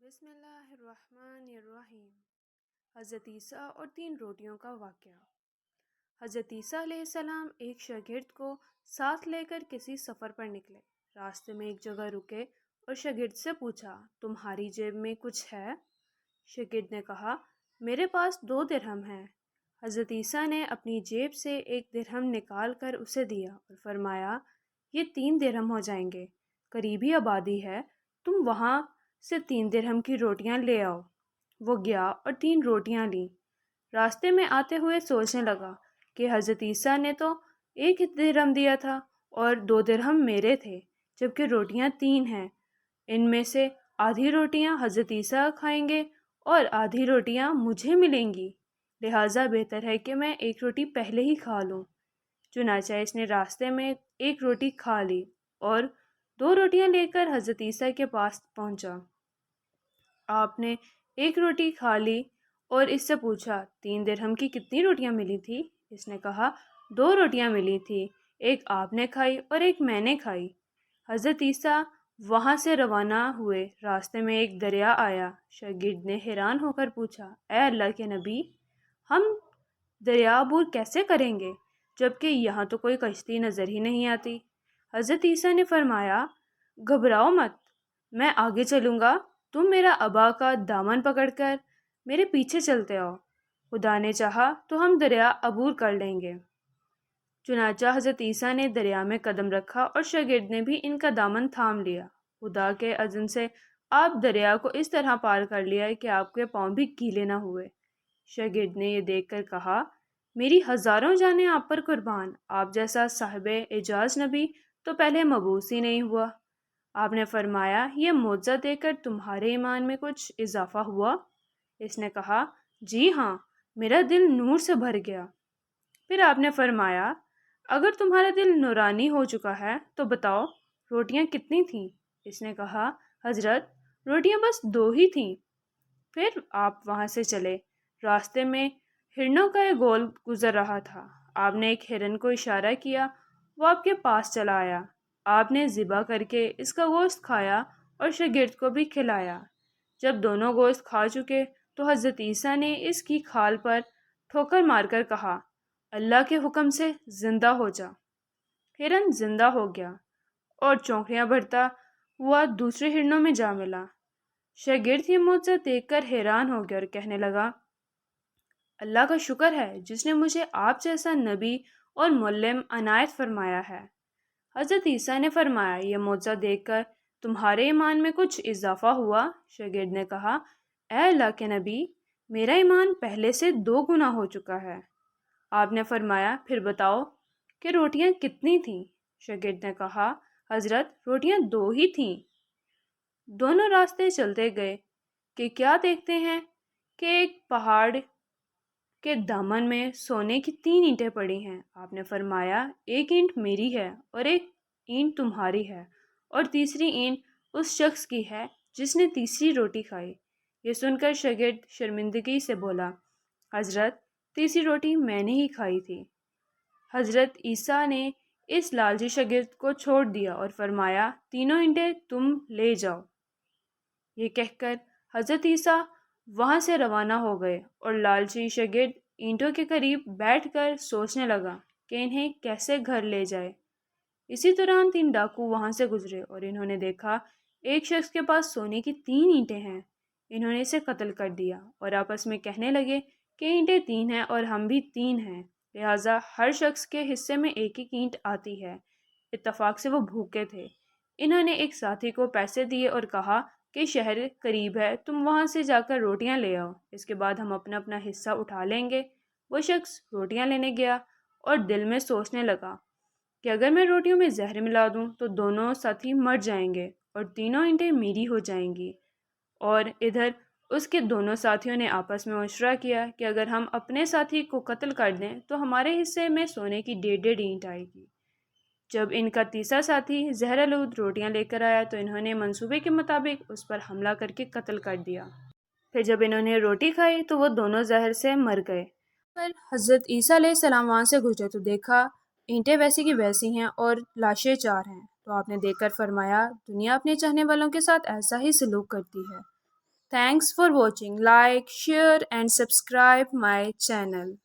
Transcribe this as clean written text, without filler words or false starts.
بسم اللہ الرحمن الرحیم۔ حضرت عیسیٰ اور 3 روٹیوں کا واقعہ۔ حضرت عیسیٰ علیہ السلام ایک شاگرد کو ساتھ لے کر کسی سفر پر نکلے۔ راستے میں ایک جگہ رکے اور شاگرد سے پوچھا، تمہاری جیب میں کچھ ہے؟ شاگرد نے کہا، میرے پاس 2 درہم ہیں۔ حضرت عیسیٰ نے اپنی جیب سے 1 درہم نکال کر اسے دیا اور فرمایا، یہ 3 درہم ہو جائیں گے، قریبی آبادی ہے، تم وہاں سے 3 درہم کی روٹیاں لے آؤ۔ وہ گیا اور 3 روٹیاں لیں۔ راستے میں آتے ہوئے سوچنے لگا کہ حضرت عیسیٰ نے تو 1 درہم دیا تھا اور 2 درہم میرے تھے، جبکہ روٹیاں 3 ہیں۔ ان میں سے آدھی روٹیاں حضرت عیسیٰ کھائیں گے اور آدھی روٹیاں مجھے ملیں گی، لہٰذا بہتر ہے کہ میں 1 روٹی پہلے ہی کھا لوں۔ چنانچہ اس نے راستے میں 1 روٹی کھا لی اور 2 روٹیاں لے کر حضرت عیسیٰ کے پاس پہنچا۔ آپ نے 1 روٹی کھا لی اور اس سے پوچھا، 3 درہم کی کتنی روٹیاں ملی تھی؟ اس نے کہا، 2 روٹیاں ملی تھی، ایک آپ نے کھائی اور ایک میں نے کھائی۔ حضرت عیسیٰ وہاں سے روانہ ہوئے۔ راستے میں ایک دریا آیا۔ شاگرد نے حیران ہو کر پوچھا، اے اللہ کے نبی، ہم دریا عبور کیسے کریں گے جبکہ یہاں تو کوئی کشتی نظر ہی نہیں آتی؟ حضرت عیسیٰ نے فرمایا، گھبراؤ مت، میں آگے چلوں گا، تم میرا ابا کا دامن پکڑ کر میرے پیچھے چلتے آؤ، خدا نے چاہا تو ہم دریا عبور کر لیں گے۔ چنانچہ حضرت عیسیٰ نے دریا میں قدم رکھا اور شاگرد نے بھی ان کا دامن تھام لیا۔ خدا کے اذن سے آپ دریا کو اس طرح پار کر لیا کہ آپ کے پاؤں بھی گیلے نہ ہوئے۔ شاگرد نے یہ دیکھ کر کہا، میری ہزاروں جانیں آپ پر قربان، آپ جیسا صاحب اعجاز نبی تو پہلے مبعوث ہی نہیں ہوا۔ آپ نے فرمایا، یہ معجزہ دیکھ کر تمہارے ایمان میں کچھ اضافہ ہوا؟ اس نے کہا، جی ہاں، میرا دل نور سے بھر گیا۔ پھر آپ نے فرمایا، اگر تمہارا دل نورانی ہو چکا ہے تو بتاؤ روٹیاں کتنی تھیں؟ اس نے کہا، حضرت روٹیاں بس 2 ہی تھیں۔ پھر آپ وہاں سے چلے۔ راستے میں ہرنوں کا ایک گول گزر رہا تھا۔ آپ نے ایک ہرن کو اشارہ کیا، وہ آپ کے پاس چلا آیا۔ آپ نے ذبح کر کے اس کا گوشت کھایا اور شاگرد کو بھی کھلایا۔ جب دونوں گوشت کھا چکے تو حضرت عیسیٰ نے اس کی کھال پر ٹھوکر مار کر کہا، اللہ کے حکم سے زندہ ہو جا۔ ہرن زندہ ہو گیا اور چونکیاں بھرتا ہوا دوسرے ہرنوں میں جا ملا۔ شاگرد یہ معجزہ دیکھ کر حیران ہو گیا اور کہنے لگا، اللہ کا شکر ہے جس نے مجھے آپ جیسا نبی اور معلم عنایت فرمایا ہے۔ حضرت عیسیٰ نے فرمایا، یہ معجزہ دیکھ کر تمہارے ایمان میں کچھ اضافہ ہوا؟ شاگرد نے کہا، اے اللہ کے نبی، میرا ایمان پہلے سے 2 گنا ہو چکا ہے۔ آپ نے فرمایا، پھر بتاؤ کہ روٹیاں کتنی تھیں؟ شاگرد نے کہا، حضرت روٹیاں 2 ہی تھیں۔ دونوں راستے چلتے گئے کہ کیا دیکھتے ہیں کہ ایک پہاڑ کے دامن میں سونے کی 3 اینٹیں پڑی ہیں۔ آپ نے فرمایا، ایک اینٹ میری ہے اور ایک اینٹ تمہاری ہے اور تیسری اینٹ اس شخص کی ہے جس نے تیسری روٹی کھائی۔ یہ سن کر شاگرد شرمندگی سے بولا، حضرت تیسری روٹی میں نے ہی کھائی تھی۔ حضرت عیسیٰ نے اس لالچی شاگرد کو چھوڑ دیا اور فرمایا، 3 اینٹیں تم لے جاؤ۔ یہ کہہ کر حضرت عیسیٰ وہاں سے روانہ ہو گئے اور لالچی شاگرد اینٹوں کے قریب بیٹھ کر سوچنے لگا کہ انہیں کیسے گھر لے جائے۔ اسی دوران 3 ڈاکو وہاں سے گزرے اور انہوں نے دیکھا ایک شخص کے پاس سونے کی 3 اینٹیں ہیں۔ انہوں نے اسے قتل کر دیا اور آپس میں کہنے لگے کہ اینٹیں 3 ہیں اور ہم بھی 3 ہیں، لہٰذا ہر شخص کے حصے میں 1 اینٹ آتی ہے۔ اتفاق سے وہ بھوکے تھے۔ انہوں نے ایک ساتھی کو پیسے دیے اور کہا کہ شہر قریب ہے، تم وہاں سے جا کر روٹیاں لے آؤ، اس کے بعد ہم اپنا اپنا حصہ اٹھا لیں گے۔ وہ شخص روٹیاں لینے گیا اور دل میں سوچنے لگا کہ اگر میں روٹیوں میں زہر ملا دوں تو دونوں ساتھی مر جائیں گے اور 3 اینٹیں میری ہو جائیں گی۔ اور ادھر اس کے دونوں ساتھیوں نے آپس میں مشورہ کیا کہ اگر ہم اپنے ساتھی کو قتل کر دیں تو ہمارے حصے میں سونے کی 1.5 اینٹ آئے گی۔ جب ان کا تیسرا ساتھی زہر آلود روٹیاں لے کر آیا تو انہوں نے منصوبے کے مطابق اس پر حملہ کر کے قتل کر دیا۔ پھر جب انہوں نے روٹی کھائی تو وہ دونوں زہر سے مر گئے۔ پر حضرت عیسیٰ علیہ السلام وہاں سے گزرے تو دیکھا اینٹیں ویسی کی ویسی ہیں اور لاشیں 4 ہیں۔ تو آپ نے دیکھ کر فرمایا، دنیا اپنے چاہنے والوں کے ساتھ ایسا ہی سلوک کرتی ہے۔ Thanks for watching. Like, share and subscribe my channel.